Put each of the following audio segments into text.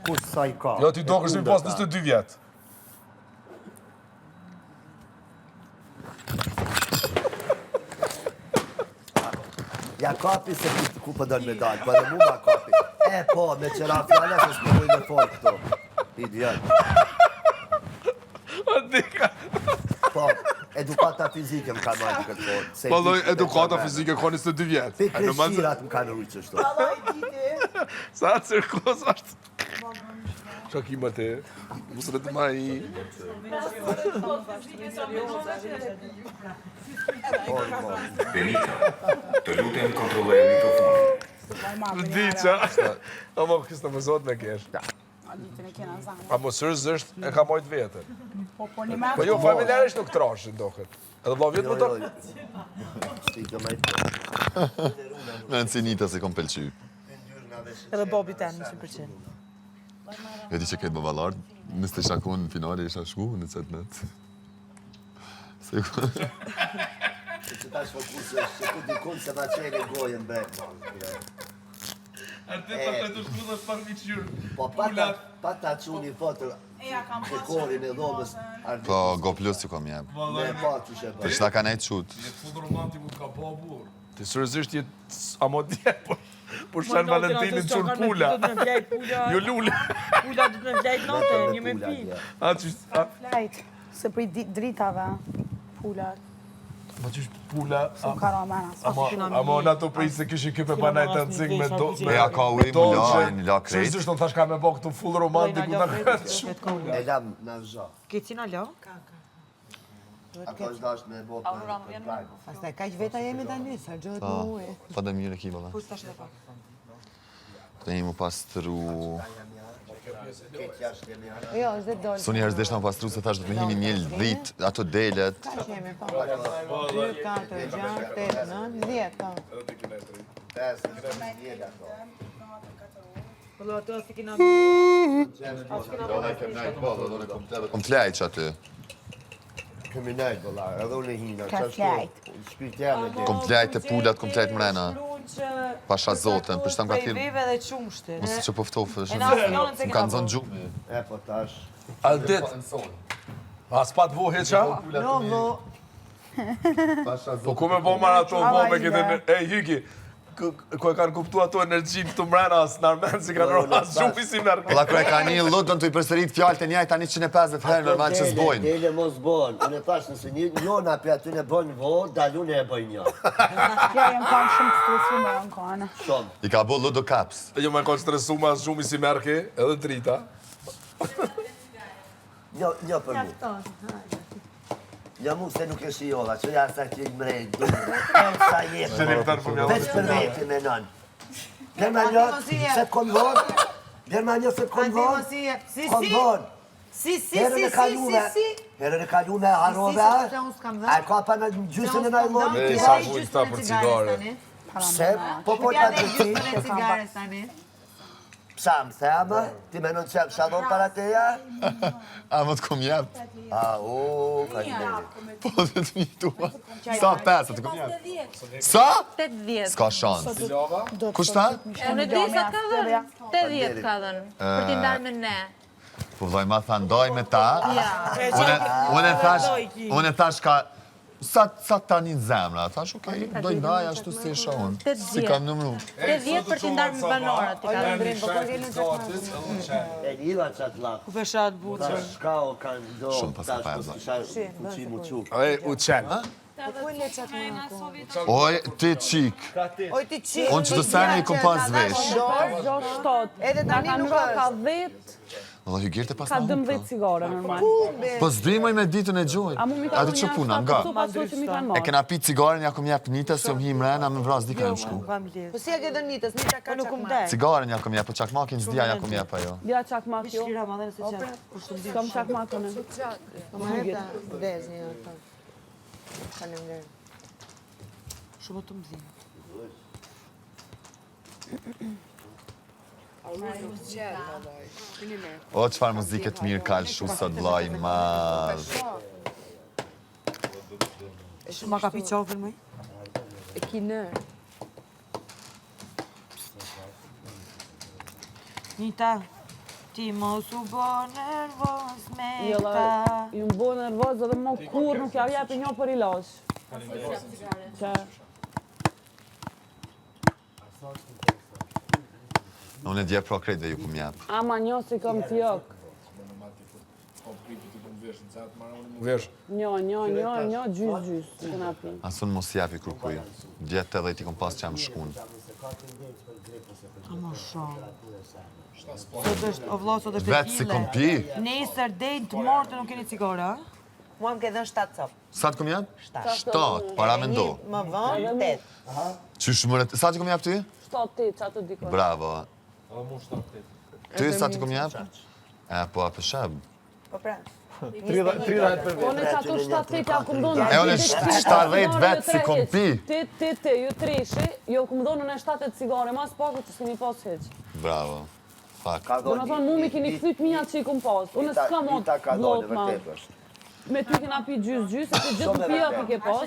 Kush sa I ka? Jo, ti do kështë mi pas 22 vjetë. Ja kapi se ku po don me dalë, po dhe mu ma kapi. Po, me qëra fjalla se s'përdoj me folë këto. Idiot. Po, edukata fizike më ka marrë këtë folë. Po, doj, edukata fizike ka 22 vjetë. Pikreshirat më ka nërujë qështu. Sa cirkos është? Qa ki më te? Musret ma I... Benito, të lutem kontrolloj mikrofonin. Di qa? Ama kësë të mësot me kesh. Amo sërëzisht e ka mojt vetën. Po jo, familjarisht nuk trashin, doket. Edhe vla vjetë më të... Në nësinita se kom pelqy. Edhe Bobi ten, 100%. Jo di që këtë bëvallar, nësë të shakon në finale isha shku në qëtë net. Se ku... Që ta shfokusë, që ku dikun se ma qeni gojën bre. Arte të të shku dhe shpar mi qyrë. Po pa ta quni foto dekorin e dhomës. Po, go plus që kom jep. Me pa që shë Për që ta ka nejtë qut. Jetë fund romantiku ka pa burë. Ti sërëzisht jetë amo dje, por shenë Valentinin qunë pula. Jo lule. Pula du të me vlejt note, një me pi. Flajt, se për dritave, pullat. Ma qysh pula... Su karamena. Amo në ato për se këshin këpe banaj të nëzing me do... Me ja ka ujmë, la krejt. Sërëzisht në thash ka me bo këtu full romantiku në këtë shumë. E lam në zha. Kecina lo? Ato është dasht me bo për plajnë. Pastaj kaq veta jemi tani, sa gjohet në ujë. Pa dhe mirë e kima dhe. Kus tash dhe pa. Të një mu pastru... Ketë jashtë kemi arë. Jo, është dhe dolë. Su njëherë s'deshna mu pastru se thash do të me himi mjell 10, ato delet. Kaq jemi, po. 2, 4, 6, 8, 9, 10, po. 5, 6, 10 ato. Po do ato si kina... Kom flajt që aty. Kemi nejtë, bëllar, edhe unë e hina. Ka flajt. Shpirtjale dhe. Kom flajt e pullat, kom flajt mrena. Pasha zotën, për shtam ka Prej thirë. vive dhe qumshti. Mos që poftofë, E na asionën se më kena kanë zonë gjumë. E po tash. Aldit, as pat vo heqa? No, mo. Po ku me bo marë ato vo me këtë... Ej, Hyki, ku e kanë kuptu ato energjin këtu mrena, as në armen si kanë roha, as shumë si mërë. Ola kërë e ka një lutën të I përsërit fjallë të njaj tani 150 herë normal që s'bojnë. Dele mos bojnë. Unë e thash nëse njona për aty në bojnë vo, dalune e bojnë një. Ja, jam kanë shumë të stresu me janë kanë. Shumë. I ka bo ludo caps. Jo me konë stresu ma shumë si merke, edhe drita. Një për mu. Një mu se nuk e shiova, që ja sa që I mrejnë. Sa jetë. Veç për veti me nën. Djerma një, se të konë vonë. Djerma një, se të konë vonë. Konë vonë. Si. Herën e kalu me harove, a e ka pa në gjysën e najlonë. E, sa vujtë ta për cigare. Pse? Po po ta të ti. Psa më thema, ti menon që shadon para teja? A më të kom jep. A, o, ka një meni. Po dhe të mitua. Sa 5, të kom jep. Sa? 80. S'ka shansë. Kush ta? Unë di sa ka dhënë. 80 ka dhënë. Për t'i ndarë me ne. Po vdoj ma tha ndoj me ta. Unë e thash ka... Sa tani në zemra? Thash, okej, doj ndaj ashtu si isha unë. Si kam nëmru. 80 për t'i ndarë me banorat. E njëva qatë lakë. Ku feshat butë. Shka o kanë do, Shumë pas ka pezë. Uqi mu quk. Ej, u qenë. Oj, ti qik. Oj ti qik. Unë që të sene I kom pas vesh. Do shtot. Edhe tani nuk ka është. 10, Dhe Hygirte pas ka në 12 cigare normal. Po s'dimoj me ditën e gjuj. A mu mi ka Ati që puna, nga. E kena pi cigaren, ja kom jep nitës, se më hi mrena, me vras dika e më shku. Po si e ke dhënë nitës, nita ka çakmak. Cigaren ja kom jep, po çakmakin s'dia ja kom jep ajo. Dira çakmak jo. Shira ma dhe nëse qatë. Kam çakmakën. Marta, vdes një ato. Faleminderit. Shumë të mzinë. O, qëfar muzike të mirë kalë shu sot blaj madh. Shumë ma ka pi qofën mëj? E kinë. Nita, Ti mos u bo nervoz me Jella, ta. ju më bo nervoz edhe më kur nuk ja jepi një për ilaç. Që Unë e dje pro krejtve ju ku mjap. ama një si kam fjok. Një, gjys, këna pi. Asun mos japi kërkuj. Djetë edhe ti kom pas që jam shkun. A më shumë. Sot është, o vlo, sot është Vetë si kom pi. Nesër dejnë të morë të nuk keni cigara? Mua më ke dhënë 7 copë. Sa të kom jap? 7. 7, para me ndo. Më vonë 8. Qysh mëret, sa të kom jap ty? 7-8, që atë dikon. Bravo. Ty sa të kom jap? E, po a pëshab. Po pra. Unë që ato 7-8 ja ku mdonë. E unë 7 vetë si kom pi. Ti, ju treshi, jo ku mdonë në 7 cigare, mas pakët që s'keni pas heq. Bravo. Fak. Do në thonë, mu mi keni këthyt mijat që i kom pas. Unë s'ka mot vlot ma. Me ty kena pi gjys, e që gjithë pia pi ke pas.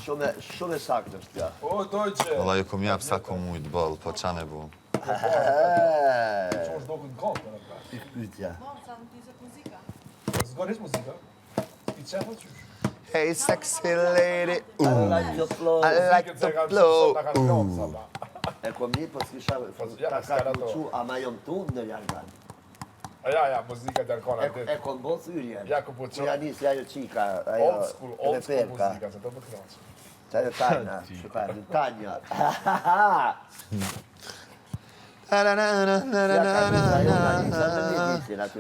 Shumë e saktë është ja. O, dojqe! Valla ju kom jap sa kom ujtë bëllë, po qa me bu. Qosh do këtë kohë, I pytja. zgonis muzika? I qefë qysh? Hey sexy lady, I like your flow. I like the flow. E kom një, po s'kisha ta ka kuqu, ama jom tu në jargan. Ja, muzika të arkona. E kom bo thyrjen. Ja, ku po Që janë nisi ajo qika, ajo Old school muzika, se të më të knaqë. Që ajo tajna, shukar, tanja.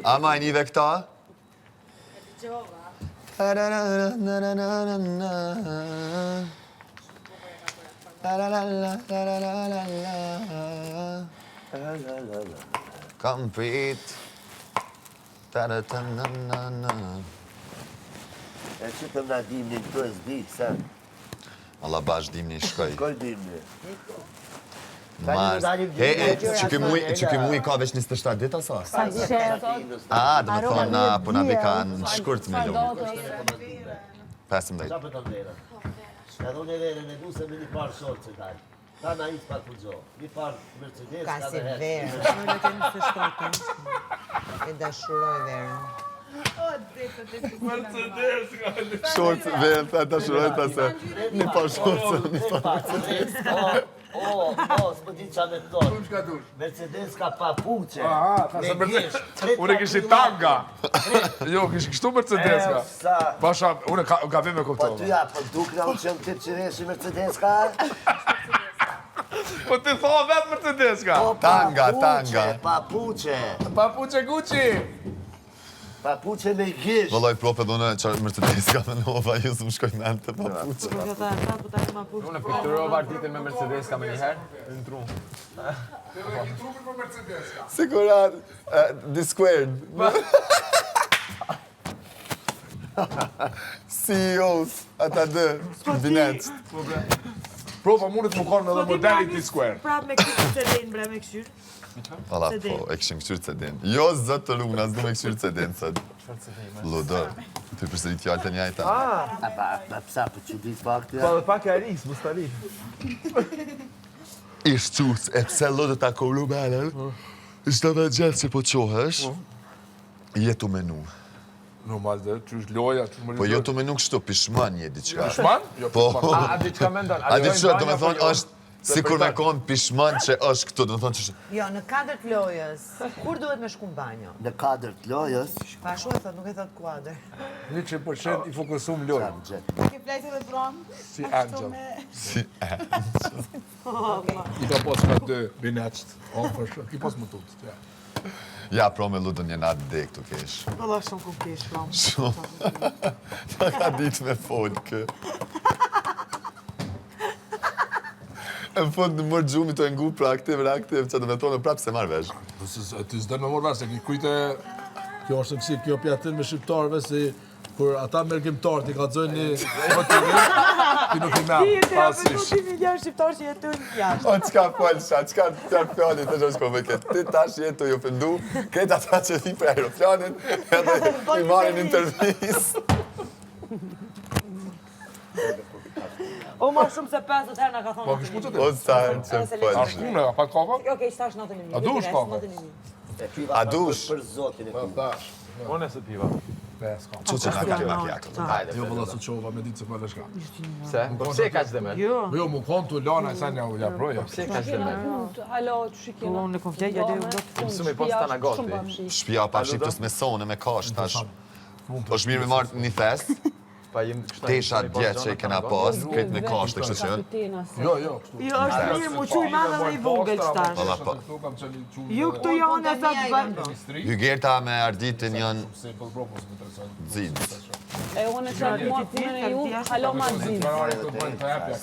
Ama e njive këta? Kam prit. E që të nga dimni në të zbit, se? Allah bash dimni shkoj. Koj dimni? Mars. Që ky muj ka veç 27 dita sa? Sa qetë. A, dhe me thonë, na, po na bika në shkurt me lu. 15. Qa për të vera? Edhe unë e vere në du se me një parë shorë që dajë. Ta na i të pa të gjo. Një parë Mercedes Ka ka si dhe verë. Më në kemë të shkotën. E dashuroj verën. Short, verë, ta ta shuroj ta se. Një parë short, një parë. Mercedes, s'po di qa me të tonë. Mercedes ka papuqe. Ka se Mercedes. Unë kishi tanga. Jo, kishi kështu Mercedes ka. Sa... Pasha, unë ka vime Po kuptova. ty ja, po duk në unë që më tip që reshi Mercedes ka? Po ti tha vetë Mercedes ka. Tanga. Papuqe. Papuqe Gucci. Papuqe me gish. Vëlloj prope dhune që Mercedes ka me nova, ju së më shkoj me të papuqe. Po kjo ta e pra, po ta e ma pushë. Unë pikturova artitin me Mercedes ka me njëherë, në tru. I trupin për Mercedes ka. Sigurat, D-squared. CEOs, ata dë, binet. Profa mundet më konë edhe modality square. Prap me këtë CD-n, bre, me këshyrë. Valla, po, e këshim këshyrë CD-n. Jo, zëtë të rrugë, nësë du me këshyrë CD-n, sëtë. Ludër, ty përsëri t'jallë të njajta. Pa psa, po që ditë pak të ja. Po dhe pak e aris, mustari. Ishtë qus, e pse ludër ta kollu belen, ishtë dhe gjellë që po qohesh, jetu menu. Normal dhe, që është loja, që më Po jo të menu kështu, pishman je diqka. Pishman? Jo, Po, pishman. A diçka me ndonë? a diqka, do me thonë, është si kur me konë pishman që është këtu, do me thonë që është... Jo, në kadër të lojës, kur duhet me shku në banjo? Në kadër të lojës, Pa shu e thot, nuk e thot kuadër. 100% i fokusum lojë. Ke flejtë dhe bronë. Si Angel. Si, I ka pos ka 2 bineqt. O, për shumë. Ki pos më tutë. Ja. ja, pro me ludën një natë dek të kesh. Valla shumë ku kesh, pram. Shumë. Ta ka ditë me folë kë. Në fund në mërë gjumi të ngu pra aktiv, që do me thonë prapë se marrë vesh. Ti s'dër me morë se ki kujte... Kjo është kësi, kjo pjatin me shqiptarëve si kur ata mergjimtarë ti ka dzojnë një motivim, ti nuk i merë, pasish. Ti mi janë shqiptarë që jetu në jashtë. O, qka polësha, qka tjarë fjallit të shkosh me këtë. Ti tash jetu ju fëndu, këtë ata që vi për aeroplanin, edhe i marrin intervjis. O, ma shumë se 50 herë nga ka Po, thonë. kishë putë O, të? sa herë që A polësha. shkune, a pat kaka? Okej, shtash 9.000. A du është kaka? A dush? Për zotin e ti. Unë e se piva. Që që nga ka macchiato? Hajde. Jo vëlla se qova me ditë se për shka. Se? Po pse ka që dhe me? Jo, mu kontu lana e sa një proja. Pse ka që dhe me? Halo, që shikina. Unë në konflejt, ja dhe Më mësu me posta në gati. Shpia pa shqiptës me sone, me kash, tash. është mirë me marrë një fest, tesha djetë që i kena pas, kretë me kash të kështë që. Jo, Jo, është mirë, mu quj madhe dhe i vogël qëtash. Valla pa. Ju këtu janë e sa të bëjmë. Hygerta me arditin janë zidë. E unë e që atë marë punën e ju, halo ma zidë.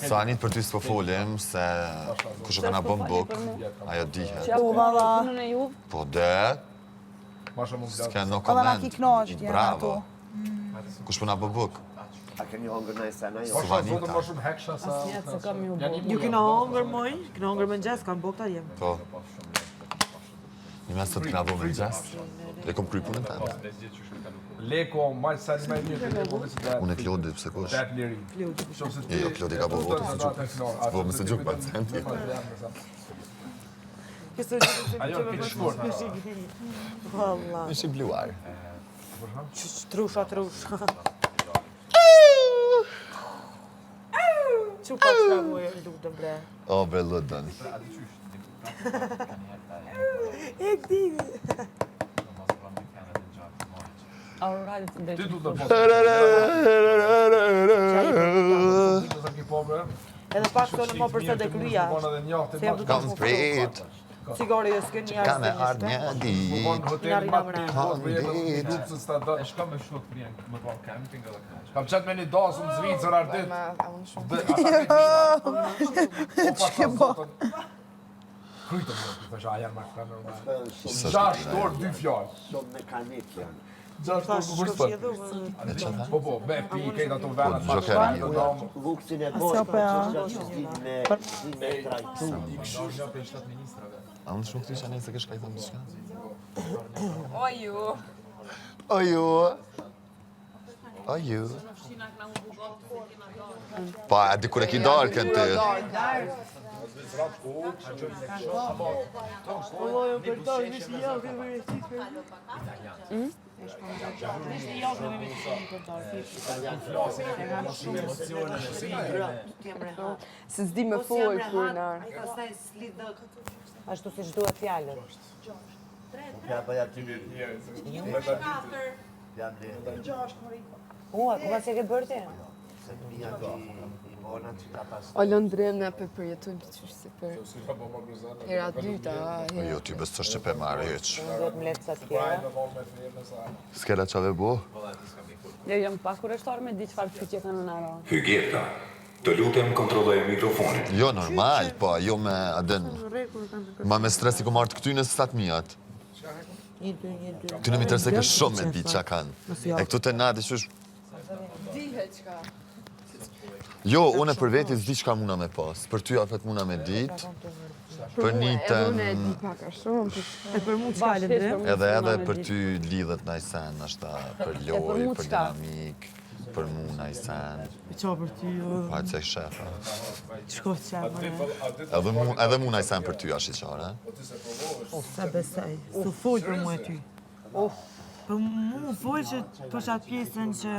Sanit për ty s'po folim, se kush e kena bëm buk, ajo dihet. Që atë marë punën e ju. Po de, s'ke no koment. Bravo. Kush po na bë buk? A keni hongër në esena jo? Suvanita. Asnjetë se kam ju bërë. Ju kena hongër moj, kena hongër me nxes, kam bukta jem. Po. Një mes të të kena bë me gjes. E kom kry punën të endë. Leko, majtë sa një me një të leko dhe si të Unë e Klodi, pëse kush? Jo, Klodi ka bë votën se gjukë. Po, më se gjukë pa të centi. Kësë Ajo, këtë shkurt. Valla. Në shi bluar. Trusha. Që pa që ka mu e lutë bre? O, bre lëdën. E këtimi. Aurorali të ndeshë. Ti du të posë. Edhe pak të në mo përse dhe kryja. Kam prit. Cigare jo s'ke një Ka me ardë një di. Kam qëtë me një dasë në Zvicër ardit. Që po? Krytëm në të pesha, janë ma këta normal. Së 6 orë, 2 fjallë. Shumë mekanik janë. 6 orë, kur s'pët. Po, me pi, kejtë ato venat. Gjokeri. Vuksin e poshtë, që s'di me trajtu. A unë shumë këtisha nejtë se kështë ka i thëmë të shka? Oju. Oju. Pa, e di kur e ki darë kënë të. Se s'di me folë kur në. Ashtu si shduhet fjallën. Pjapa ja ty. Janë dhe. Ua, kuma se ke bërë ti? Se të pija ti i bona që ka pas. O lëndrem në për përjetojmë të qështë se për hera dyta. Jo, ty besë që pe marë heq. Duhet më letë sa të kjera. S'kera qave bo? Jo, jam pak kureshtar me di çfarë pyetje kanë në ara. Hygerta, të lutem kontrolloj mikrofonin. Jo, normal, po, jo me adën. Ma me stres i ku marrë të këty në stat mijat. Ty në mi tërse ke shumë me di qa kanë. E këtu të nadi që është... Dihet qka. Jo, unë e për veti s'di qka muna me pas. Për ty afet muna me dit. Për një të... Edhe unë e di paka shumë. E për mu qka lëndre? Edhe për ty lidhet në sen, ashta për loj, për dinamik, për mu në sen. Qa për ty? Pa që e shefa. Qko të qemë? Edhe mu në sen për ty ashtë i qare. Se besej. Su full për mu e ty. Për mu full që për qatë pjesën që...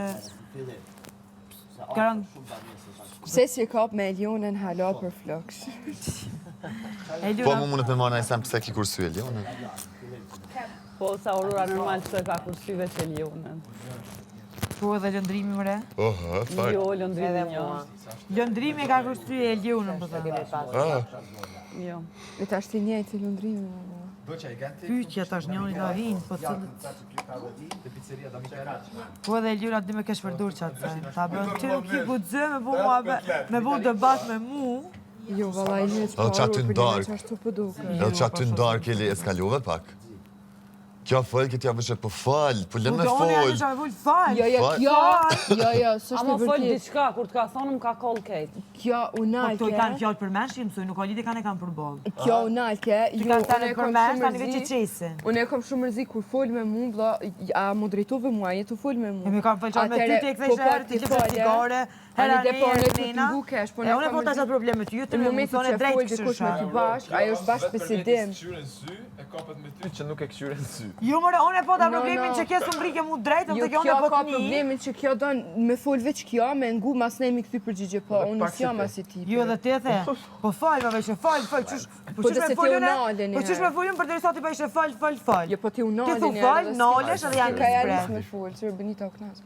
Pse si e kap me Elionën hala për floksh? Po mu mundet me marrë në sen pëse ki kursu Elionën. Po, sa Aurora normal që e ka kursyve që Elionën. Po edhe lëndrimi mëre? Oha, fakt. Jo, lëndrimi jo. Lëndrimi ka kërstry e Elionën, për të. Jo. E ta shti njëjtë i lëndrimi. Pyqja tash njëri da vinë, po cilët... Po edhe Eliona di me kesh përdur qatë sen. Ta bërën ty nuk i gudzë me bu debat me mu. Jo, valla i njëtë Edhe qatë të ndarë. qashtu pëduke. Edhe qatë të ndarë keli eskalove pak. Kjo fol, këtë ja vëshet, po fal, po lën me Unë fol. janë që me vull fal. Jo, s'është Ama e fol vërtet. diçka, kur t'ka thonë më ka koll kejt. Kjo Po këto i kanë unalke, fjallë për mesh, i mësoj, nuk ka lidhje kanë e kanë për bollë. kjo unalke, Ti kanë tani për mesh, tani veç i qesin. Unë e kam shumë mërzi kur fol me mu, vlla, a më drejtove mua, jetu fol me mu. E mi kam fëllqan me ty, ti e këthej shërë, ti që për cigare, hera Ani depo një, në të nena. tingu kesh, po E unë e po të qatë probleme ty, ju të Në me momentin mësone që drejt fol dikush me ty kështu. bashk, ajo është bashkë bisedim. Këshyre në sy, e kapet me ty që nuk e këshyre në sy. Jo, mëre, unë e po të No, problemin no. që kjo së mbrike mu drejt, Jo, dhe kjo kjo në po ka të një. problemin që kjo don me fol veç kjo, me ngu mas ne mi këthy përgjigje, po unë s'jam as i tipi. Jo, dhe ti e the, po fal, më veqe, fal, qysh, po Po qysh dhe me se ti folën e, unale një po qysh me folën për derisa ti pa ishe fal. Jo, po ti Ti unale thu fal, nalesh edhe janë Ka ja një nis spre. me fol, që Benita u knas.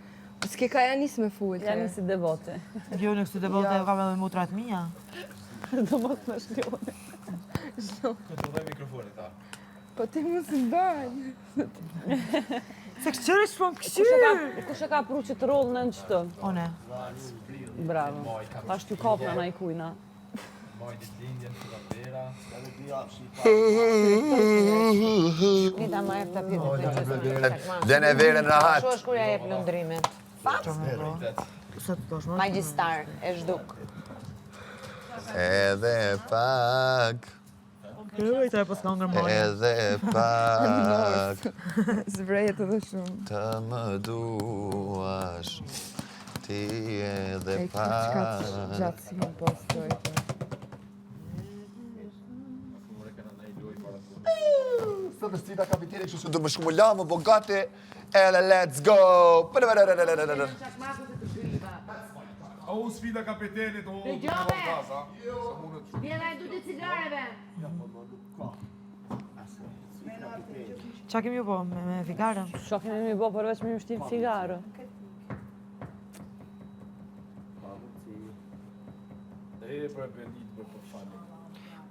S'ke ka ja nis me fol. Janë si devote. Jo, në kësë devote Ja. kam edhe mutrat mija. Do mos më shljone. Këtë dhe mikrofonit ta. Po ti mu së ndajnë. Se këqyri shpon këqyr. Kush e ka pru që të rollë në qëtë? One. Bravo. Ta shtu kapna na i kujna. Nita ma jep të pjetë. Lën e verën rahat. Shu është kur ja jep lëndrimin. Sa të dosh, më? Magjistar, e zhduk. Edhe pak, Këjta e po s'ka ngër mojë. edhe pak, Zvrejet edhe shumë. të më duash, ti edhe E ka pak. gjatë si më postoj. Sot është cita kapiteri, kështu që du më shkumula, më bogati, edhe let's go! Au sfida kapitenit, o gaza. Vjena e du të cigareve. Qa kemi po me figarën? Qa kemi mi bo përveç me më shtim figarë.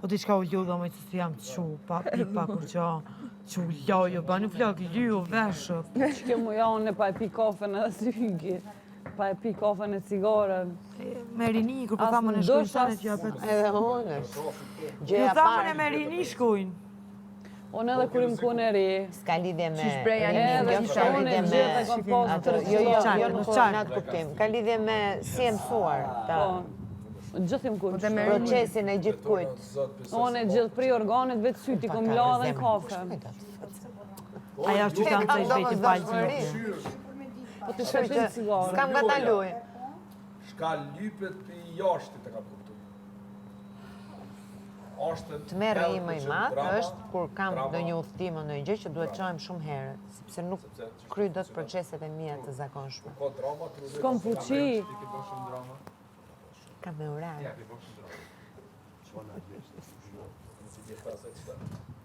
Po ti qka u ljudho me që si jam qu, pa pipa kur qa. Qu ljojo, ba një flak ljo, veshët. Që ke mu janë pa e pi kafen edhe si hygi. Pa e pi kafen e cigaren. Me rini, kur po As thamën e në shkujnë dush, sanë as- që japet. Edhe unë është. Jo Gjëja thamën e parë. me rini shkujnë. Unë edhe kur im kone ri. S'ka lidhje me... Që shpreja një Edhe jo, që s'ka unë lidhje e me... gjithë e kom posë Ato, të jo, rëqëllarë. jo, nuk në atë kuptim. Ka lidhje me si e mësuar. ta- Po, gjithë im kur. Procesin e gjithë kujt. Unë e gjithë pri organet vetë syti, kom la dhe në kafe. Aja është që kanë të ishvejti falë tjetë. Po të shpetin cigare. S'kam gataluj. Shka lypet për jashtit e kam kuptu. Të merë i më i madh është kur kam ndonjë udhtim në një gjë që duhet çojmë shumë herë, sepse nuk kryj dot proceset e mia të zakonshme. S'kom fuqi. Kam me orar.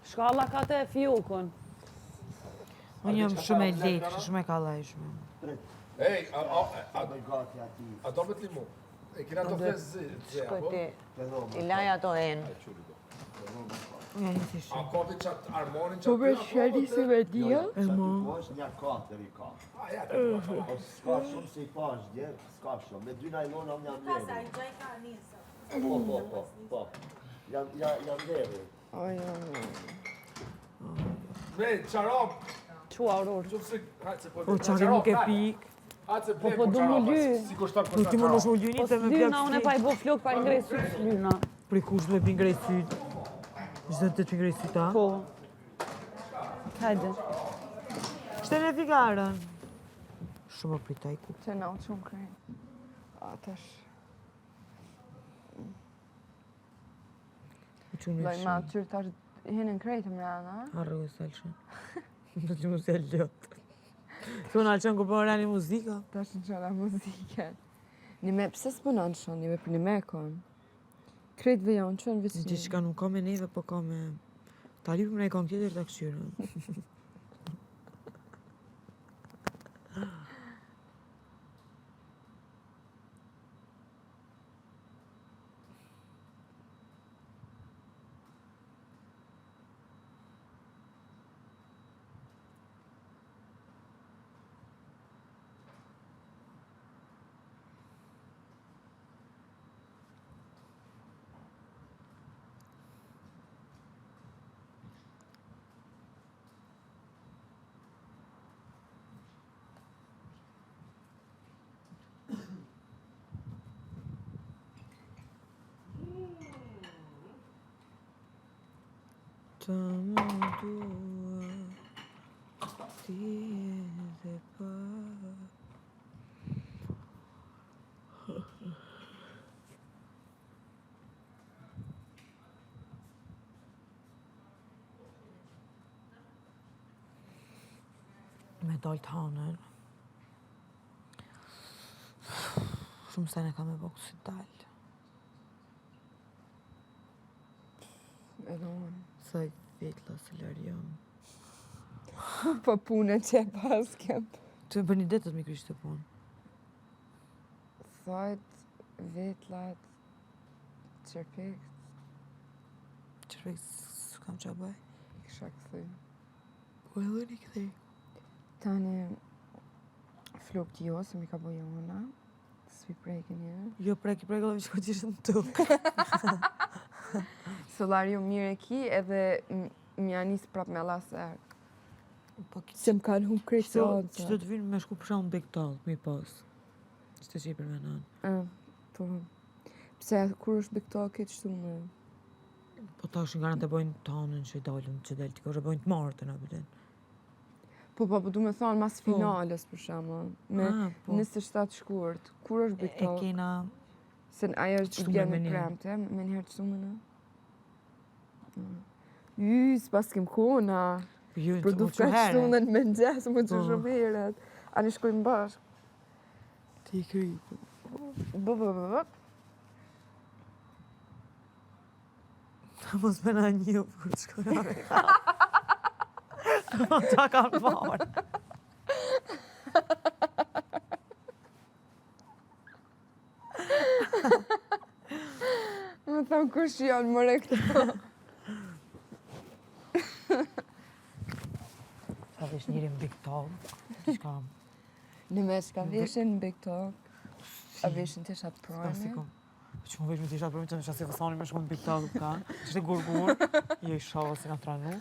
Shkalla ka te fjukun. Unë jam shumë e lejtë, shumë e kallajshme. Ej, a do me t'limu? E kina të fes zë, Shkoj apo? ti, i laj ato enë. Unë janë një si A shumë. ka vi qatë armonin qatë? Po për shkeli si me dia? E mo. është një katër i ka. A, ja, S'ka shumë si i pa është dje, s'ka shumë. Me dy najlona unë jam leri. Po. Jam leri. me, qarap, Qua urur. qëfë se, hajtë se po... Po qari nuk e pik. Hajtë se po du mu ly. Si kushtar Po ti më në shumë ljuni Po të me s'lyna, unë e pa plak i bo flok, pa i ngrej sytë s'lyna. Pri kush duhe pingrej syt. Gjithë të pingrej syta. Po. Hajde. Shte në figarën. Shumë o pritaj ku. Që na unë shumë krejnë. Atash. Loj ma qyrë tash hinën krejtë më rana. Arru e salshën. Në që mu se ljotë. Të në alqën kur përra një muzika. Tash në qëra muzike. Një me, pse s'puna në shonë, një me për një me konë. Krejtë dhe janë qënë vësë Që shka nuk ka me neve, po ka me... Ta lipëm në i kam tjetër të këshyrën. Të më dua, ti dhe pa. Me dalë të hanën. Shumë se ne ka me bëku si dalë. Edhe unë. Sa i vetla se lërjëm. Po punë që e pas kem. Të më bërni detët mi kryshtë të punë. Thajt, vetlat, qërpekt. Qërpekt s'kam që a bëj. Kisha këthy. Po edhe një këthej. Tani, flokët jo, se mi ka bo Johana. S'pi prejke njërë. Jo preki dhe që këtë ishtë në tukë. Solariu mirë e ki edhe mja njësë prap me laser. Se më kanë hum krejtë se onca. Që të vinë me shku përshamë Big Talk, mi pas. Që të që i përmenan. Po, pse kur është Big Talk e qëtu me? Po ta është nga në të bojnë të hanën që i dalëm që delë t'i kërë bojnë të martë në bëdin. Po, du me thonë mas finales për shama. Me 27 shkurt. Kur është Big Talk? E kena... Se aja është të bjerë me premte, me njëherë të sumë në? S'pas kem kona. Për du ka që sunën me në gjesë, më që shumë heret. A në shkojmë bashkë. Ti i kry. Bë. Ta mos me na një për të shkojnë Amerika. Ta kanë marë. Më thëmë kush janë mëre këto. Sa vesh njëri në Big Talk. Në me shka veshin në Big Talk. A veshin të shatë projme? Që më vesh me të shatë projme që në shasi fësani me shku në Big Talk ka. Që të gurgur. Je i shavë si nga tranu.